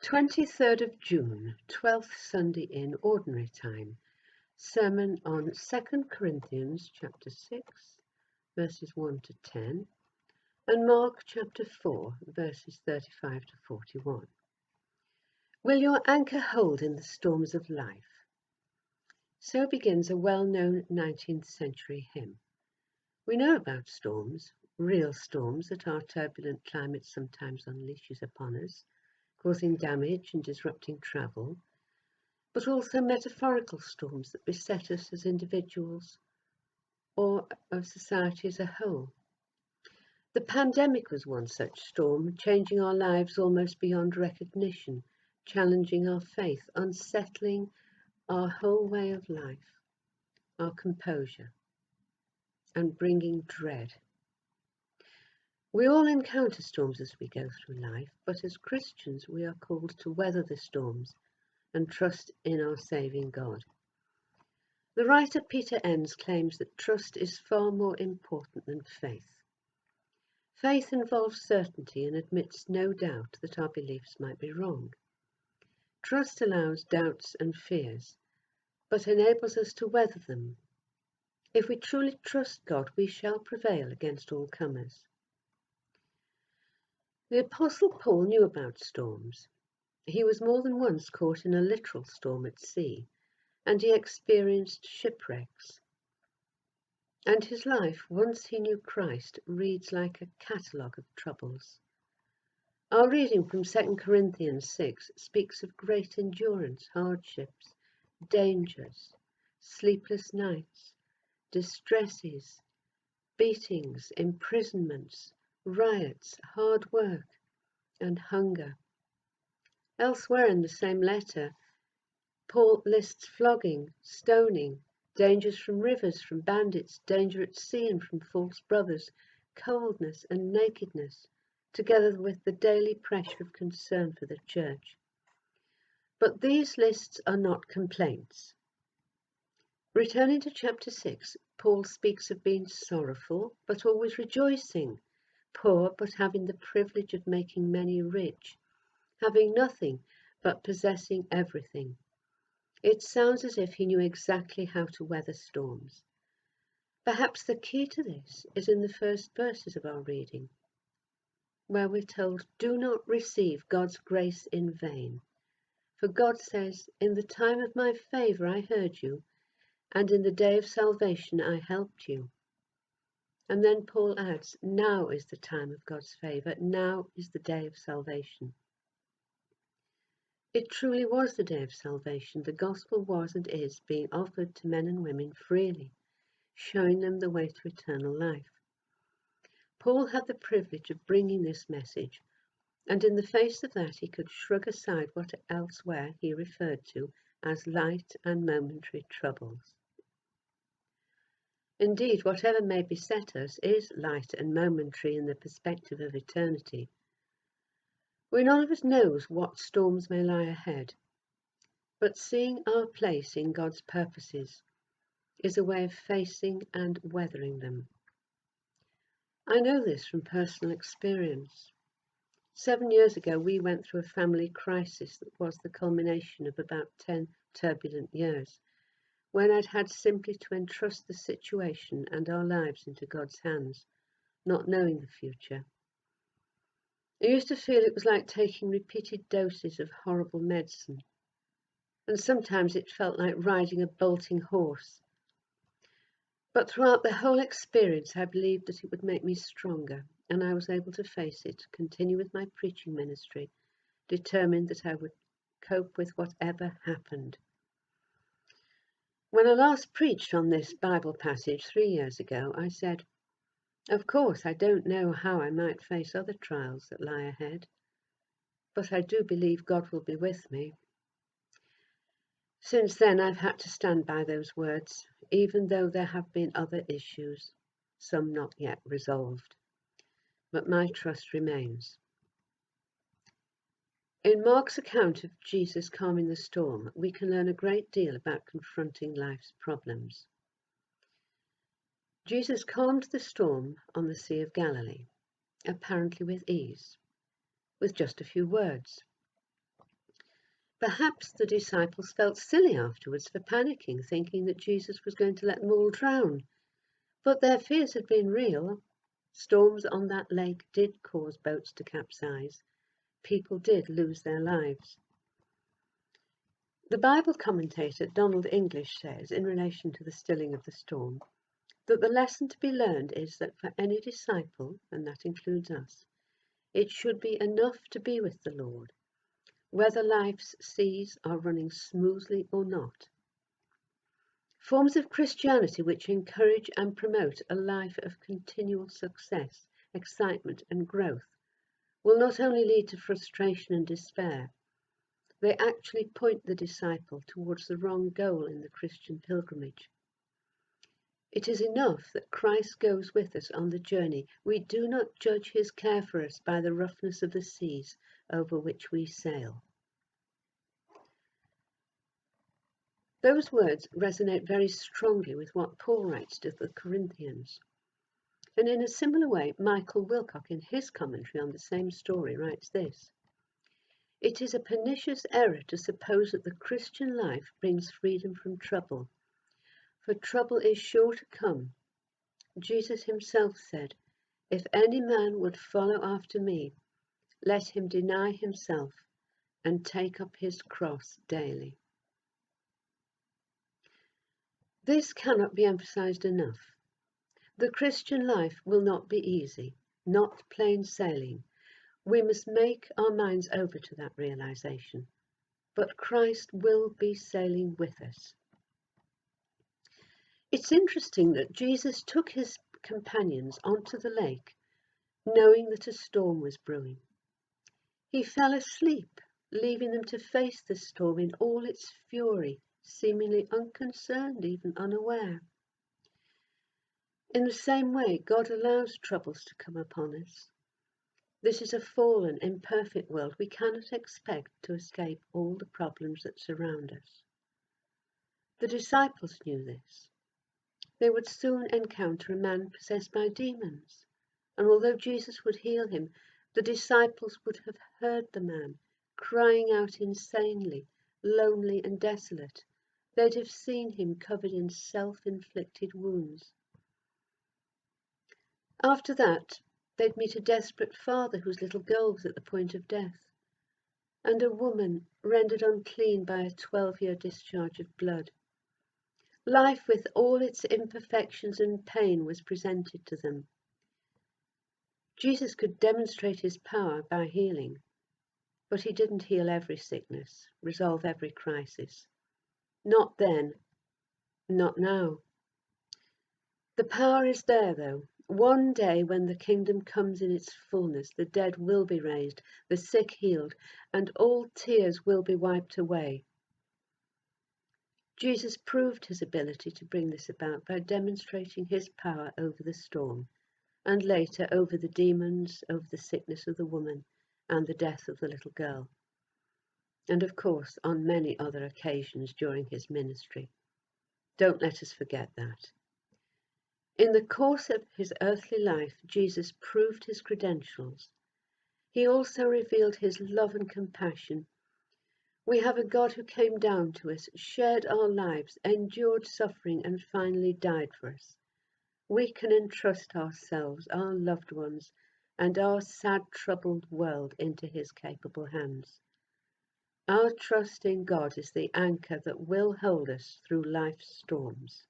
23rd of June, 12th Sunday in Ordinary Time. Sermon on 2 Corinthians chapter 6, verses 1 to 10, and Mark chapter 4, verses 35 to 41. Will your anchor hold in the storms of life? So begins a well-known 19th century hymn. We know about storms, real storms that our turbulent climate sometimes unleashes upon us, causing damage and disrupting travel, but also metaphorical storms that beset us as individuals or of society as a whole. The pandemic was one such storm, changing our lives almost beyond recognition, challenging our faith, unsettling our whole way of life, our composure, and bringing dread. We all encounter storms as we go through life, but as Christians we are called to weather the storms and trust in our saving God. The writer Peter Enns claims that trust is far more important than faith. Faith involves certainty and admits no doubt that our beliefs might be wrong. Trust allows doubts and fears, but enables us to weather them. If we truly trust God, we shall prevail against all comers. The Apostle Paul knew about storms. He was more than once caught in a literal storm at sea, and he experienced shipwrecks. And his life, once he knew Christ, reads like a catalogue of troubles. Our reading from 2 Corinthians 6 speaks of great endurance, hardships, dangers, sleepless nights, distresses, beatings, imprisonments, riots, hard work, and hunger. Elsewhere in the same letter, Paul lists flogging, stoning, dangers from rivers, from bandits, danger at sea and from false brothers, coldness and nakedness, together with the daily pressure of concern for the church. But these lists are not complaints. Returning to chapter 6, Paul speaks of being sorrowful, but always rejoicing, poor, but having the privilege of making many rich, having nothing, but possessing everything. It sounds as if he knew exactly how to weather storms. Perhaps the key to this is in the first verses of our reading, where we're told, "Do not receive God's grace in vain. For God says, in the time of my favor I heard you, and in the day of salvation I helped you." And then Paul adds, now is the time of God's favor, now is the day of salvation. It truly was the day of salvation. The gospel was and is being offered to men and women freely, showing them the way to eternal life. Paul had the privilege of bringing this message, and in the face of that he could shrug aside what elsewhere he referred to as light and momentary troubles. Indeed, whatever may beset us is light and momentary in the perspective of eternity. None of us knows what storms may lie ahead, but seeing our place in God's purposes is a way of facing and weathering them. I know this from personal experience. 7 years ago, we went through a family crisis that was the culmination of about 10 turbulent years, when I'd had simply to entrust the situation and our lives into God's hands, not knowing the future. I used to feel it was like taking repeated doses of horrible medicine, and sometimes it felt like riding a bolting horse. But throughout the whole experience, I believed that it would make me stronger, and I was able to face it, continue with my preaching ministry, determined that I would cope with whatever happened. When I last preached on this Bible passage 3 years ago, I said, "Of course, I don't know how I might face other trials that lie ahead, but I do believe God will be with me." Since then, I've had to stand by those words, even though there have been other issues, some not yet resolved. But my trust remains. In Mark's account of Jesus calming the storm, we can learn a great deal about confronting life's problems. Jesus calmed the storm on the Sea of Galilee, apparently with ease, with just a few words. Perhaps the disciples felt silly afterwards for panicking, thinking that Jesus was going to let them all drown. But their fears had been real. Storms on that lake did cause boats to capsize. People did lose their lives. The Bible commentator Donald English says, in relation to the stilling of the storm, that the lesson to be learned is that for any disciple, and that includes us, it should be enough to be with the Lord, whether life's seas are running smoothly or not. Forms of Christianity which encourage and promote a life of continual success, excitement and growth will not only lead to frustration and despair, they actually point the disciple towards the wrong goal in the Christian pilgrimage. It is enough that Christ goes with us on the journey. We do not judge his care for us by the roughness of the seas over which we sail. Those words resonate very strongly with what Paul writes to the Corinthians. And in a similar way, Michael Wilcock, in his commentary on the same story, writes this: "It is a pernicious error to suppose that the Christian life brings freedom from trouble, for trouble is sure to come. Jesus himself said, 'If any man would follow after me, let him deny himself and take up his cross daily.'" This cannot be emphasized enough. The Christian life will not be easy, not plain sailing. We must make our minds over to that realization. But Christ will be sailing with us. It's interesting that Jesus took his companions onto the lake, knowing that a storm was brewing. He fell asleep, leaving them to face the storm in all its fury, seemingly unconcerned, even unaware. In the same way, God allows troubles to come upon us. This is a fallen, imperfect world. We cannot expect to escape all the problems that surround us. The disciples knew this. They would soon encounter a man possessed by demons, and although Jesus would heal him, the disciples would have heard the man crying out insanely, lonely and desolate. They'd have seen him covered in self-inflicted wounds. After that, they'd meet a desperate father whose little girl was at the point of death, and a woman rendered unclean by a 12-year discharge of blood. Life with all its imperfections and pain was presented to them. Jesus could demonstrate his power by healing, but he didn't heal every sickness, resolve every crisis. Not then, not now. The power is there, though. One day when the kingdom comes in its fullness, the dead will be raised, the sick healed, and all tears will be wiped away. Jesus proved his ability to bring this about by demonstrating his power over the storm, and later over the demons, over the sickness of the woman, and the death of the little girl. And of course, on many other occasions during his ministry. Don't let us forget that. In the course of his earthly life, Jesus proved his credentials. He also revealed his love and compassion. We have a God who came down to us, shared our lives, endured suffering, and finally died for us. We can entrust ourselves, our loved ones, and our sad, troubled world into his capable hands. Our trust in God is the anchor that will hold us through life's storms.